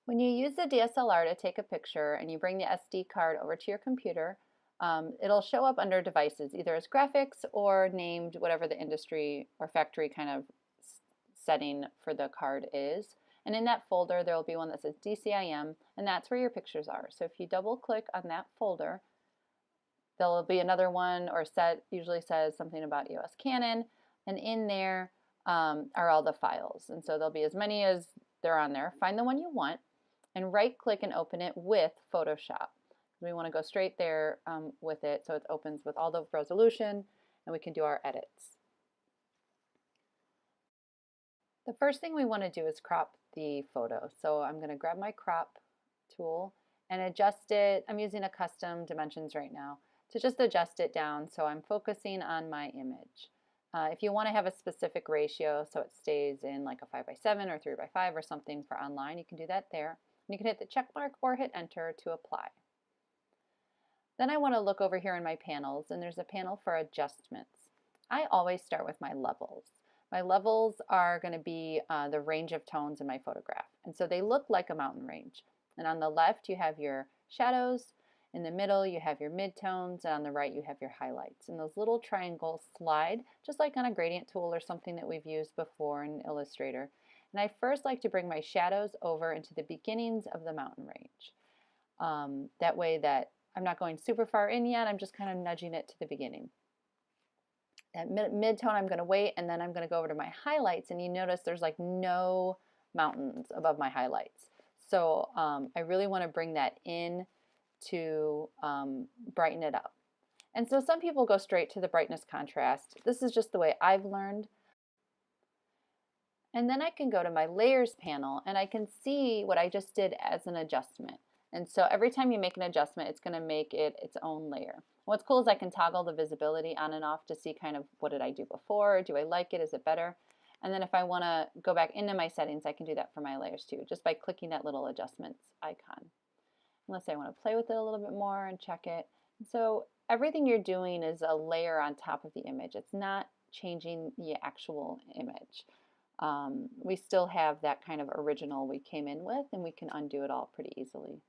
When you use the DSLR to take a picture and you bring the SD card over to your computer, it'll show up under devices, either as graphics or named whatever the industry or factory kind of setting for the card is. And in that folder, there will be one that says DCIM, and that's where your pictures are. So if you double click on that folder, there'll be another one or set, usually says something about EOS Canon, and in there are all the files. And so there'll be as many as they're on there. Find the one you want and right click and open it with Photoshop. We want to go straight there with it so it opens with all the resolution and we can do our edits. The first thing we want to do is crop the photo. So I'm going to grab my crop tool and adjust it. I'm using a custom dimensions right now to just adjust it down so I'm focusing on my image. If you want to have a specific ratio so it stays in like a 5:7 or 3:5 or something for online, you can do that there. And you can hit the check mark or hit enter to apply. Then I want to look over here in my panels, and there's a panel for adjustments. I always start with my levels. My levels are going to be the range of tones in my photograph, and so they look like a mountain range. And on the left you have your shadows, in the middle you have your midtones, and on the right you have your highlights. And those little triangles slide just like on a gradient tool or something that we've used before in Illustrator. And I first like to bring my shadows over into the beginnings of the mountain range. That way that I'm not going super far in yet, I'm just kind of nudging it to the beginning. At mid-tone I'm going to wait, and then I'm going to go over to my highlights, and you notice there's like no mountains above my highlights. So I really want to bring that in to brighten it up. And so some people go straight to the brightness contrast. This is just the way I've learned. And then I can go to my layers panel and I can see what I just did as an adjustment. And so every time you make an adjustment, it's going to make it its own layer. What's cool is I can toggle the visibility on and off to see kind of what did I do before, do I like it, is it better? And then if I want to go back into my settings, I can do that for my layers too, just by clicking that little adjustments icon. Unless I want to play with it a little bit more and check it. So everything you're doing is a layer on top of the image. It's not changing the actual image. We still have that kind of original we came in with, and we can undo it all pretty easily.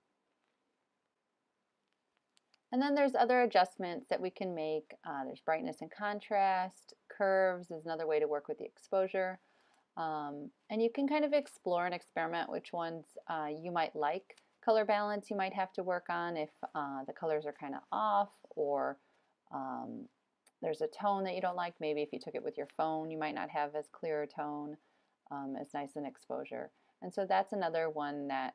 And then there's other adjustments that we can make. There's brightness and contrast, curves is another way to work with the exposure. And you can kind of explore and experiment which ones you might like. Color balance you might have to work on if the colors are kind of off, or there's a tone that you don't like. Maybe if you took it with your phone, you might not have as clear a tone, as nice an exposure. And so that's another one that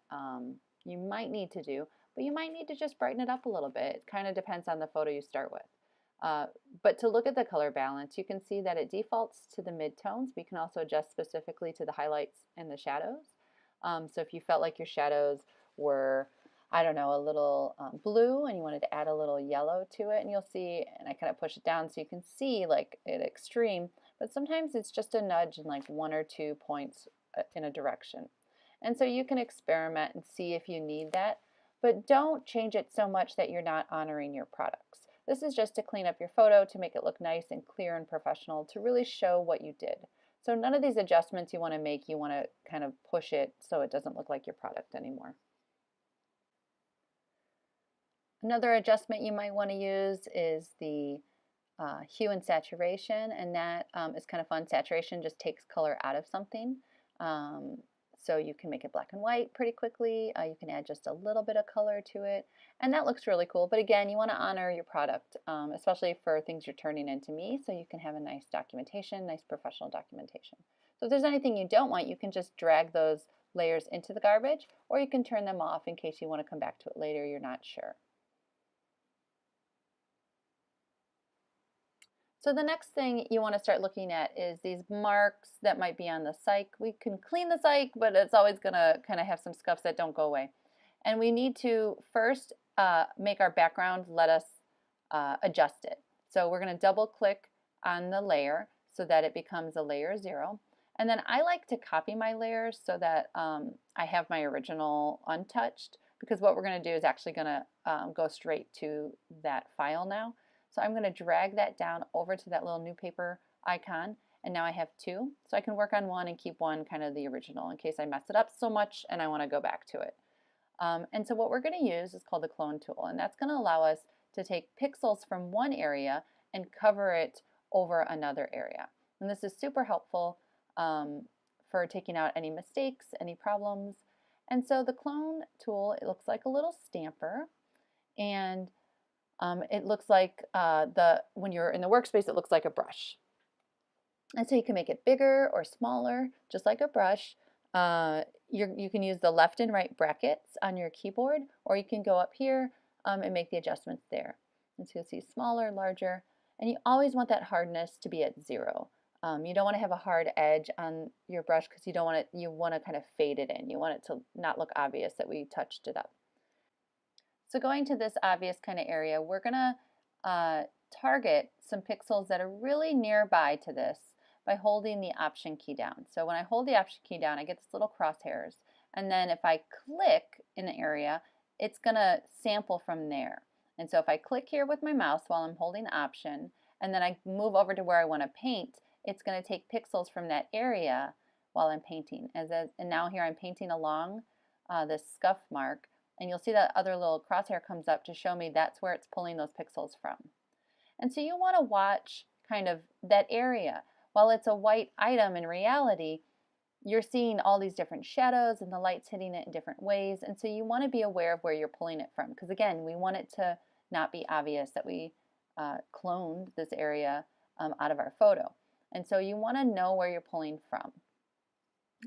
you might need to do, but you might need to just brighten it up a little bit. It kind of depends on the photo you start with. But to look at the color balance, you can see that it defaults to the midtones. We can also adjust specifically to the highlights and the shadows. So if you felt like your shadows were, I don't know, a little blue and you wanted to add a little yellow to it, and you'll see, and I kind of push it down so you can see like it extreme, but sometimes it's just a nudge in like 1 or 2 points in a direction. And so you can experiment and see if you need that, but don't change it so much that you're not honoring your products. This is just to clean up your photo, to make it look nice and clear and professional, to really show what you did. So none of these adjustments you want to make, you want to kind of push it so it doesn't look like your product anymore. Another adjustment you might want to use is the hue and saturation, and that is kind of fun. Saturation just takes color out of something. So you can make it black and white pretty quickly. You can add just a little bit of color to it, and that looks really cool. But again, you want to honor your product, especially for things you're turning into me, so you can have a nice documentation, nice professional documentation. So if there's anything you don't want, you can just drag those layers into the garbage, or you can turn them off in case you want to come back to it later, you're not sure. So the next thing you want to start looking at is these marks that might be on the cyc. We can clean the cyc, but it's always going to kind of have some scuffs that don't go away. And we need to first make our background let us adjust it. So we're going to double click on the layer so that it becomes a layer 0. And then I like to copy my layers so that I have my original untouched, because what we're going to do is actually going to go straight to that file now. So I'm going to drag that down over to that little new paper icon, and now I have two. So I can work on one and keep one kind of the original in case I mess it up so much and I want to go back to it. And so what we're going to use is called the clone tool, and that's going to allow us to take pixels from one area and cover it over another area. And this is super helpful for taking out any mistakes, any problems. And so the clone tool, it looks like a little stamper, and it looks like when you're in the workspace, it looks like a brush. And so you can make it bigger or smaller, just like a brush. You can use the left and right brackets on your keyboard, or you can go up here and make the adjustments there. And so you'll see smaller, larger, and you always want that hardness to be at 0. You don't want to have a hard edge on your brush because you want to kind of fade it in. You want it to not look obvious that we touched it up. So going to this obvious kind of area, we're going to target some pixels that are really nearby to this by holding the Option key down. So when I hold the Option key down, I get this little crosshairs. And then if I click in the area, it's going to sample from there. And so if I click here with my mouse while I'm holding Option, and then I move over to where I want to paint, it's going to take pixels from that area while I'm painting. And now here I'm painting along this scuff mark, and you'll see that other little crosshair comes up to show me that's where it's pulling those pixels from. And so you want to watch kind of that area. While it's a white item, in reality, you're seeing all these different shadows and the light's hitting it in different ways. And so you want to be aware of where you're pulling it from. Because again, we want it to not be obvious that we cloned this area out of our photo. And so you want to know where you're pulling from.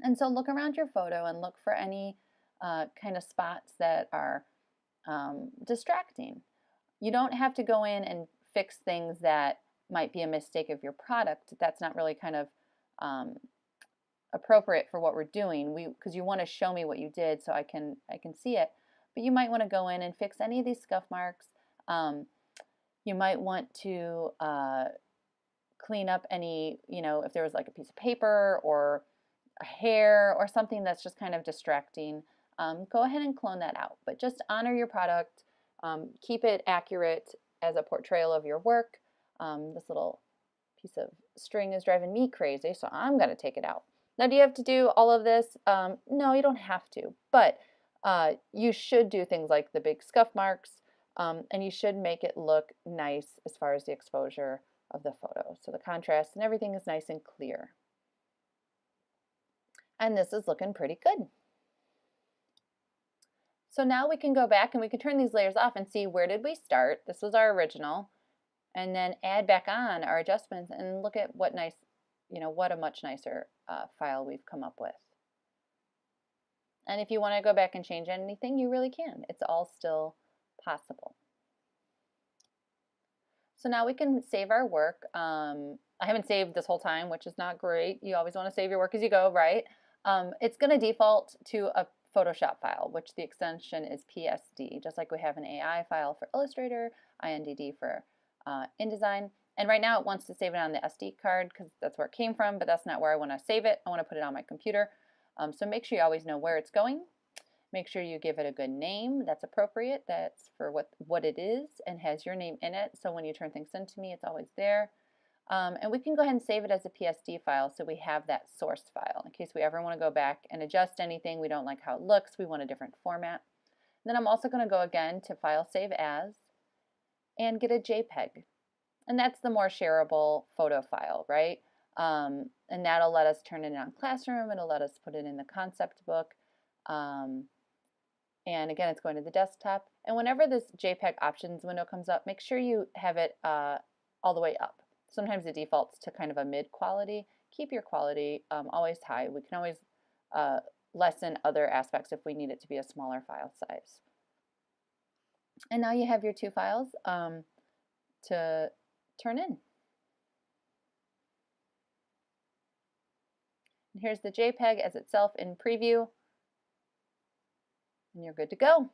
And so look around your photo and look for any kind of spots that are distracting. You don't have to go in and fix things that might be a mistake of your product. That's not really kind of appropriate for what we're doing. Because you want to show me what you did so I can see it. But you might want to go in and fix any of these scuff marks. You might want to clean up any, if there was like a piece of paper or a hair or something that's just kind of distracting. Go ahead and clone that out. But just honor your product. Keep it accurate as a portrayal of your work. This little piece of string is driving me crazy, so I'm going to take it out. Now, do you have to do all of this? No, you don't have to, but you should do things like the big scuff marks, and you should make it look nice as far as the exposure of the photo. So the contrast and everything is nice and clear. And this is looking pretty good. So now we can go back and we can turn these layers off and see where did we start. This was our original. And then add back on our adjustments and look at what nice, what a much nicer file we've come up with. And if you want to go back and change anything, you really can. It's all still possible. So now we can save our work. I haven't saved this whole time, which is not great. You always want to save your work as you go, right? It's going to default to a Photoshop file, which the extension is PSD, just like we have an AI file for Illustrator, INDD for InDesign. And right now it wants to save it on the SD card because that's where it came from, but that's not where I want to save it. I want to put it on my computer. So make sure you always know where it's going. Make sure you give it a good name that's appropriate, that's for what it is and has your name in it. So when you turn things into me, it's always there. And we can go ahead and save it as a PSD file so we have that source file in case we ever want to go back and adjust anything. We don't like how it looks. We want a different format. And then I'm also going to go again to File, Save As, and get a JPEG. And that's the more shareable photo file, right? And that'll let us turn it on Classroom. It'll let us put it in the concept book. And again, it's going to the desktop. And whenever this JPEG options window comes up, make sure you have it all the way up. Sometimes it defaults to kind of a mid quality. Keep your quality always high. We can always lessen other aspects if we need it to be a smaller file size. And now you have your two files to turn in. And here's the JPEG as itself in preview, and you're good to go.